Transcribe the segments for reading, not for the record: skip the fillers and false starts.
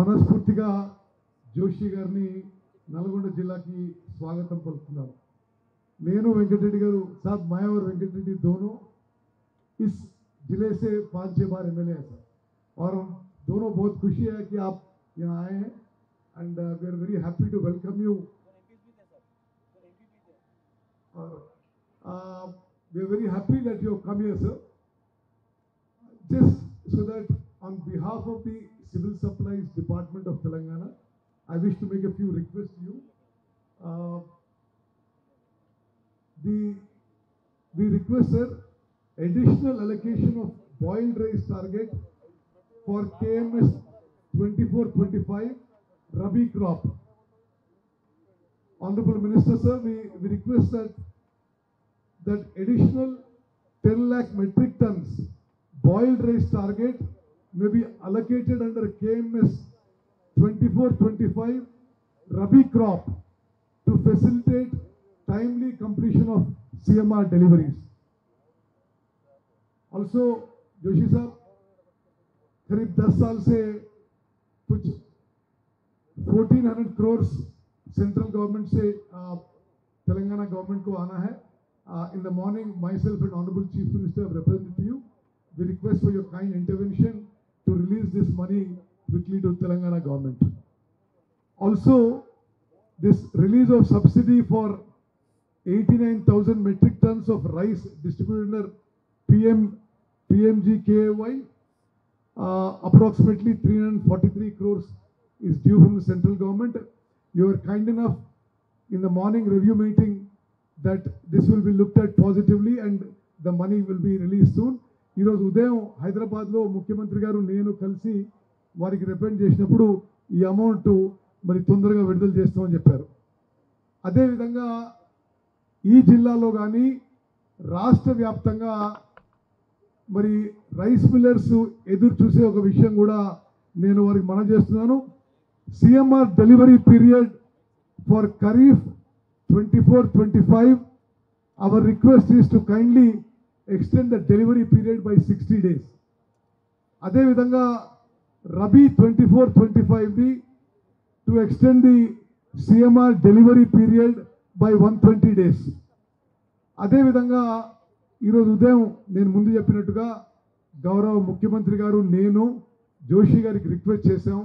మనస్ఫూర్తిగా జోషి గారిని నల్గొండ జిల్లాకి स्वागतम पलुकुతున్నాను। నేను వెంకటరెడ్డి గారు साहब मैं और वेंकट रेड्डी दोनों इस जिले से 5-6 बार एमएलए हैं सर, और दोनों बहुत खुशी है कि आप यहाँ आए हैं and we are very happy to welcome you. We are very happy that you have come here, sir. Just so that on behalf of the Civil Supplies Department of Telangana, I wish to make a few requests to you. We request, sir, additional allocation of boiled rice target for KMS 24-25 Rabi crop. Honorable Minister, sir, we request that additional 10 lakh metric tons boiled rice target may be allocated under KMS 24-25 Rabi crop to facilitate timely completion of CMR deliveries. Also, Joshi साहब करीब 10 साल से कुछ 1400 crore central government से Telangana government को आना है। In the morning, myself and Honorable Chief Minister have represented to you. We request for your kind intervention to release this money quickly to Telangana government. Also, this release of subsidy for 89,000 metric tons of rice distributed under PMGKY, approximately 343 crores is due from the central government. You are kind enough in the morning review meeting that this will be looked at positively and the money will be released soon. ఈ రోజు ఉదయం హైదరాబాద్లో ముఖ్యమంత్రి గారు నేను కలిసి వారికి represent చేసినప్పుడు ఈ అమౌంట్ మరి తొందరగా విడుదల చేస్తామని చెప్పారు। అదేవిధంగా ఈ జిల్లాలో కానీ రాష్ట్ర వ్యాప్తంగా మరి రైస్ మిల్లర్స్ ఎదురు చూసే ఒక విషయం కూడా నేను వారికి మనవి చేస్తున్నాను। CMR delivery period for kharif 24-25, our request is to kindly extend the delivery period by 60 days. అదే విధంగా rabi 24-25 to extend the CMR delivery period by 120 days. అదే విధంగా ఈరోజు ఉదయం నేను ముందు చెప్పినట్టుగా గౌరవ ముఖ్యమంత్రి గారు నేను జోషి గారికి రిక్వెస్ట్ చేశాం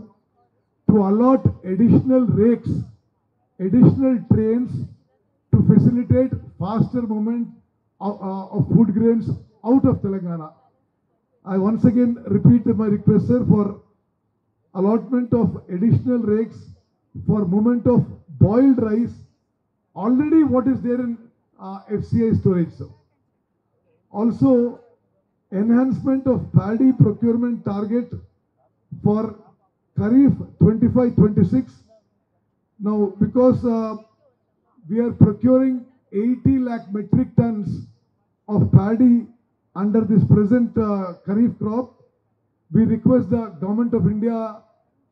to allot additional rakes, additional trains to facilitate faster movement of food grains out of Telangana. I once again repeat my request, sir, for allotment of additional rakes for movement of boiled rice, already what is there in FCI storage, sir. Also, enhancement of paddy procurement target for Kharif 25-26. Now, because we are procuring 80 lakh metric tons of paddy under this present Kharif crop, we request the Government of India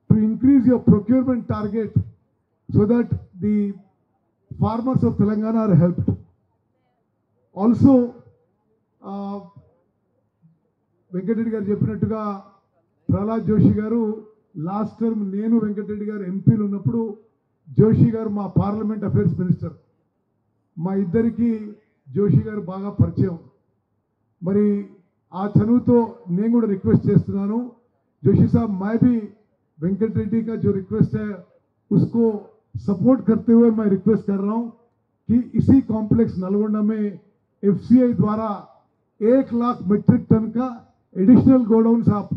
to increase your procurement target so that the farmers of Telangana are helped. Also, Venkatareddy garu చెప్పినట్టుగా ప్రహ్లాద్ జోషి గారు last term నేను వెంకటరెడ్డి గారు ఎంపీలు ఉన్నప్పుడు జోషి గారు మా parliament affairs minister, మా ఇద్దరికి జోషి గారు బాగా పరిచయం। మరి ఆ చనువుతో నేను కూడా రిక్వెస్ట్ చేస్తున్నాను, जोशी साहब मैं भी वेंकट रेड्डी का जो रिक्वेस्ट है उसको सपोर्ट करते हुए मैं रिक्वेस्ट कर रहा हूं कि इसी कॉम्प्लेक्स नलगोंडा में एफसीआई द्वारा 1 लाख मेट्रिक टन का एडिशनल गोडाउन आप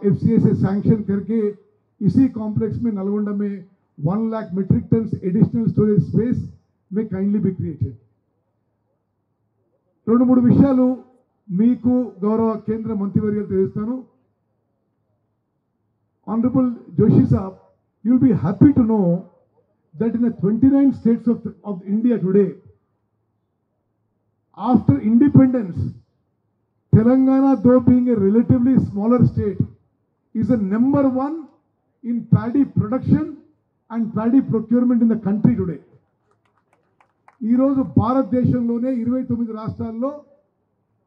एफसीआई से सैंक्शन करके इसी कॉम्प्लेक्स में नलगोंडा में 1 lakh metric ton additional storage space में काइंडली बी क्रिएटेड। రెండు మూడు విషయాలు మీకు గౌరవ కేంద్ర మంత్రివర్యులు తెలియజేస్తాను। Honorable Joshi Saab, you will be happy to know that in the 29 states of India today, after independence, Telangana, though being a relatively smaller state, is the number 1 in paddy production and paddy procurement in the country today. ఈ రోజు భారతదేశంలోనే 29 రాష్ట్రాల్లో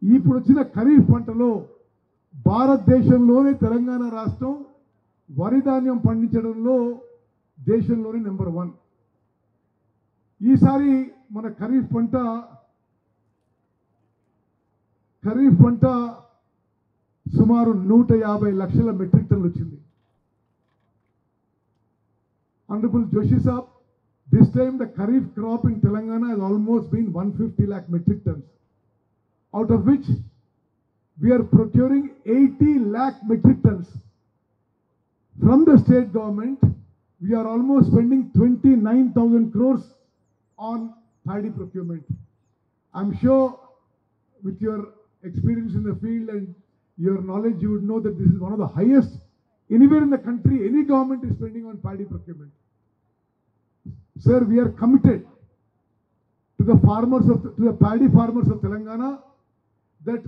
ఇప్పుడు వచ్చిన ఖరీఫ్ పంటలో భారతదేశంలోనే తెలంగాణ రాష్ట్రం వరి ధాన్యం పండించడంలో దేశంలోనే నెంబర్ 1. ఈసారి మన ఖరీఫ్ పంట సుమారు 150 లక్షల మెట్రిక్ టన్నులు వచ్చింది. Honorable Joshi Saab, this time the Kharif crop in Telangana has almost been 150 lakh metric tons, out of which we are procuring 80 lakh metric tons. From the state government, we are almost spending 29,000 crores on paddy procurement. I'm sure with your experience in the field and your knowledge, you would know that this is one of the highest anywhere in the country. Any government is spending on paddy procurement. Sir, we are committed to the paddy farmers of Telangana that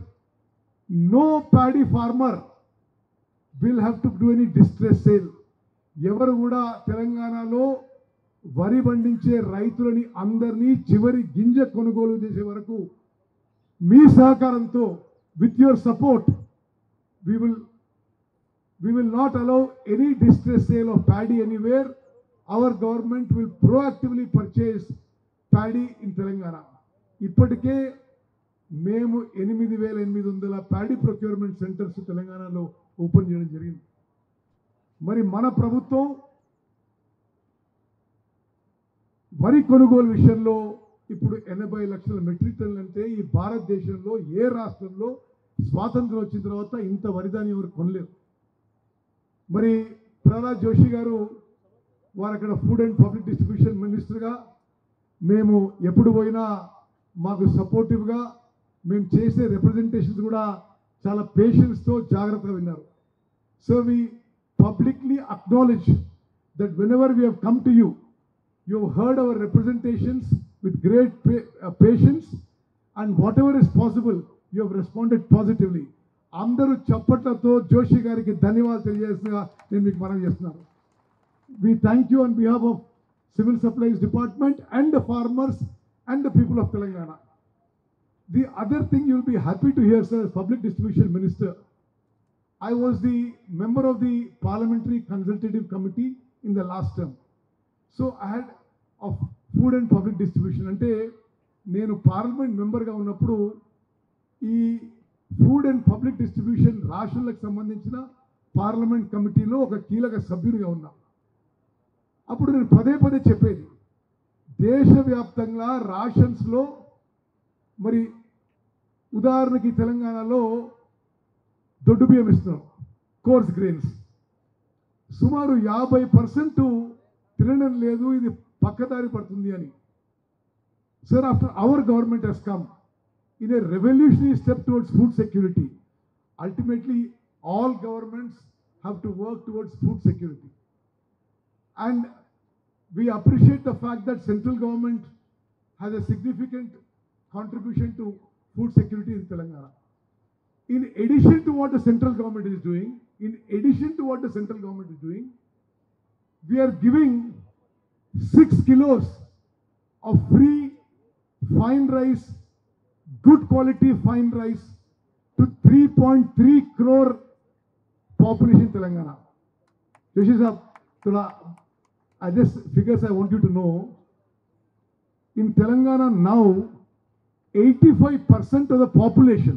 no paddy farmer will have to do any distress sale. ఎవరు కూడా తెలంగాణలో వరి పండించే రైతులని అందరినీ చివరి గింజ కొనుగోలు చేసే వరకు మీ సహకారంతో, with your support, we will not allow any distress sale of paddy anywhere. Our government will proactively purchase paddy in Telangana. ఇప్పటికే మేము 8,800 paddy procurement centers తెలంగాణలో ఓపెన్ చేయడం జరిగింది. మరి మన ప్రభుత్వం వరి కొనుగోలు విషయంలో ఇప్పుడు 80 లక్షల మెట్రిక్ టన్నులు అంటే ఈ భారతదేశంలో ఏ రాష్ట్రంలో స్వాతంత్రం వచ్చిన తర్వాత ఇంత వరిధాన్యం ఎవరు కొనలేరు. మరి ప్రహ్లాద్ జోషి గారు వారు అక్కడ ఫుడ్ అండ్ పబ్లిక్ డిస్ట్రిబ్యూషన్ మినిస్టర్గా మేము ఎప్పుడు పోయినా మాకు సపోర్టివ్గా మేము చేసే రిప్రజెంటేషన్స్ కూడా చాలా పేషెన్స్తో జాగ్రత్తగా విన్నారు. So we publicly acknowledge that whenever we have come to you, you have heard our representations with great patience, and whatever is possible, you have responded positively. అందరూ చప్పట్లతో జోషి గారికి ధన్యవాదాలు తెలియజేస్తున్నా నేను మీకు మనవి చేస్తున్నాను. We thank you on behalf of Civil Supplies Department and the farmers and the people of Telangana. The other thing you will be happy to hear, sir, as Public Distribution Minister, I was the member of the Parliamentary Consultative Committee in the last term. So I had of food and public distribution. అంటే నేను parliament మెంబర్గా ఉన్నప్పుడు ఈ food and public distribution రాషన్లకు సంబంధించిన parliament కమిటీలో ఒక కీలక సభ్యునిగా ఉన్నా. అప్పుడు నేను పదే చెప్పేది, దేశవ్యాప్తంగా రాషన్స్లో మరి ఉదాహరణకి తెలంగాణలో దొడ్డు బియ్యం ఇస్తున్నాం, కోర్స్ గ్రెయిన్స్, సుమారు 50% తినడం లేదు, ఇది పక్కదారి పడుతుంది అని. Sir, after our government has come in a revolutionary step towards food security. Ultimately, all governments have to work towards food security. And we appreciate the fact that central government has a significant contribution to food security in Telangana. In addition to what the central government is doing, we are giving 6 kilos of free fine rice, good quality fine rice to 3.3 crore population in Telangana. Joshi sir, just figures I want you to know. In Telangana now, 85% of the population,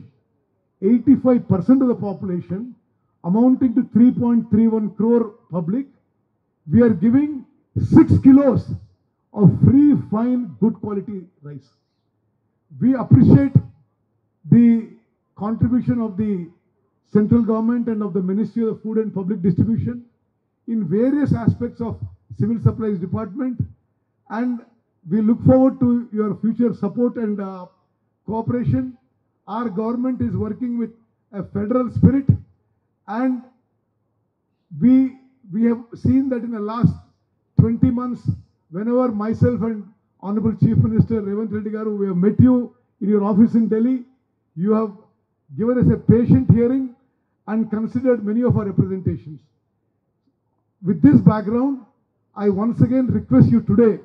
amounting to 3.31 crore public, we are giving 6 kilos of free fine good quality rice. We appreciate the contribution of the central government and of the Ministry of Food and Public Distribution in various aspects of Civil Supplies Department, and we look forward to your future support and cooperation. Our government is working with a federal spirit, and we have seen that in the last 20 months, whenever myself and Honorable Chief Minister Revanth Reddy Garu, we have met you in your office in Delhi. You have given us a patient hearing and considered many of our representations. With this background, I once again request you today,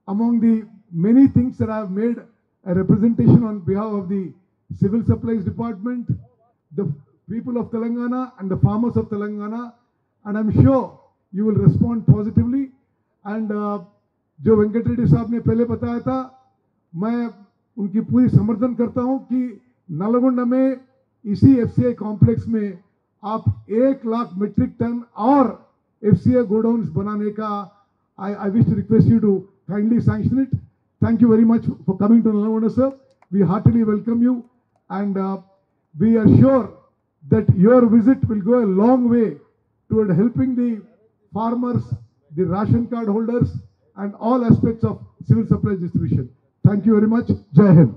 among the many things that I have made a representation on behalf of the Civil Supplies Department, the people of Telangana and the farmers of Telangana, and I'm sure you will respond positively. And जो वेंकट रेड्डी साहब ने पहले बताया था, मैं उनकी पूरी समर्थन करता हूं कि नलगोंडा में इसी एफसीआई कॉम्प्लेक्स में आप 1 लाख मीट्रिक टन और एफसीआई गोडाउन्स बनाने का I wish to request you to kindly sanction it. Thank you very much for coming to Nalgonda, sir. We heartily welcome you, and we are sure that your visit will go a long way toward helping the farmers, the ration card holders, and all aspects of civil supplies distribution. Thank you very much. Jai Hind.